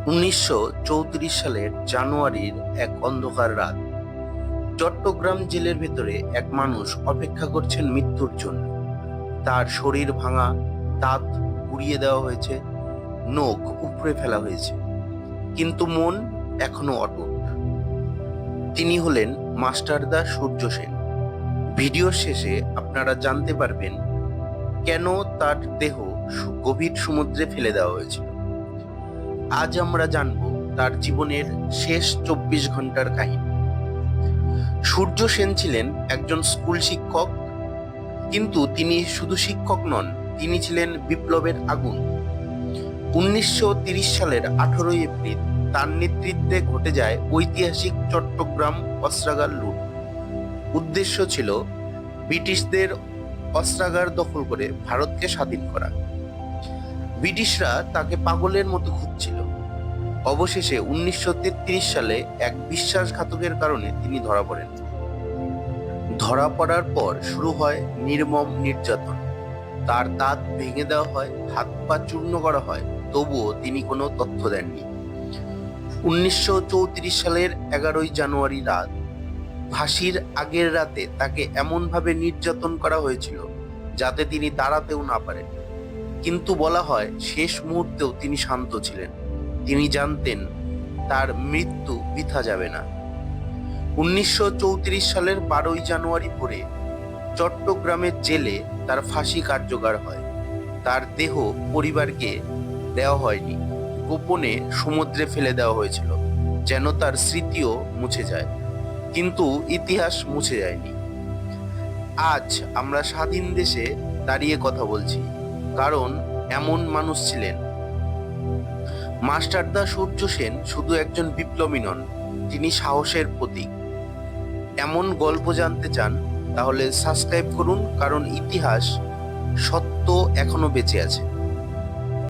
1934 সালের জানুয়ারির এক অন্ধকার রাত, চট্টগ্রাম জেলের ভেতরে এক মানুষ অপেক্ষা করছেন মৃত্যুর জন্য। তার শরীর ভাঙা, দাঁত উড়িয়ে দেওয়া হয়েছে, নখ উপড়ে ফেলা হয়েছে, কিন্তু মন এখনো অটুট। তিনি হলেন মাস্টারদা সূর্য সেন। ভিডিওর শেষে আপনারা জানতে পারবেন কেন তার দেহ গভীর সমুদ্রে ফেলে দেওয়া হয়েছিল। আজ আমরা জানব তার জীবনের শেষ 24 ঘন্টার কাহিনী। সূর্য সেন ছিলেন একজন স্কুল শিক্ষক, কিন্তু তিনি শুধু শিক্ষক নন, তিনি ছিলেন বিপ্লবের আগুন। 1930 সালের 18 এপ্রিল তার নেতৃত্বে ঘটে যায় ঐতিহাসিক চট্টগ্রাম অস্ত্রাগার লুট। উদ্দেশ্য ছিল ব্রিটিশদের অস্ত্রাগার দখল করে ভারতকে স্বাধীন করা। ব্রিটিশরা তাকে পাগলের মতো খুঁজছিল। অবশেষে 1933 সালে এক বিশ্বাসঘাতকের কারণে তিনি ধরা পড়েন। ধরা পড়ার পর শুরু হয় নির্মম নির্যাতন। তার দাঁত ভেঙে দেওয়া হয়, হাত পা চূর্ণ করা হয়, তবুও তিনি কোনো তথ্য দেননি। 1934 সালের 11 জানুয়ারি রাত, ফাঁসির আগের রাতে তাকে এমনভাবে নির্যাতন করা হয়েছিল যাতে তিনি দাঁড়াতেও না পারেন। কিন্তু বলা হয় শেষ মুহূর্তেও তিনি শান্ত ছিলেন। তিনি জানতেন তার মৃত্যু বৃথা যাবে না। 1934 সালের 12 জানুয়ারি ভোরে চট্টগ্রামের জেলে তার ফাঁসি কার্যকর হয়। তার দেহ পরিবারকে দেওয়া হয়নি, গোপনে সমুদ্রে ফেলে দেওয়া হয়েছিল, যেন তার স্মৃতিও মুছে যায়। কিন্তু ইতিহাস মুছে যায়নি। আজ আমরা স্বাধীন দেশে দাঁড়িয়ে কথা বলছি, কারণ এমন মানুষ ছিলেন। মাস্টারদা সূর্য সেন শুধু একজন বিপ্লবী নন, তিনি সাহসের প্রতীক। এমন গল্প জানতে চান? তাহলে সাবস্ক্রাইব করুন, কারণ ইতিহাস সত্য এখনো বেঁচে আছে।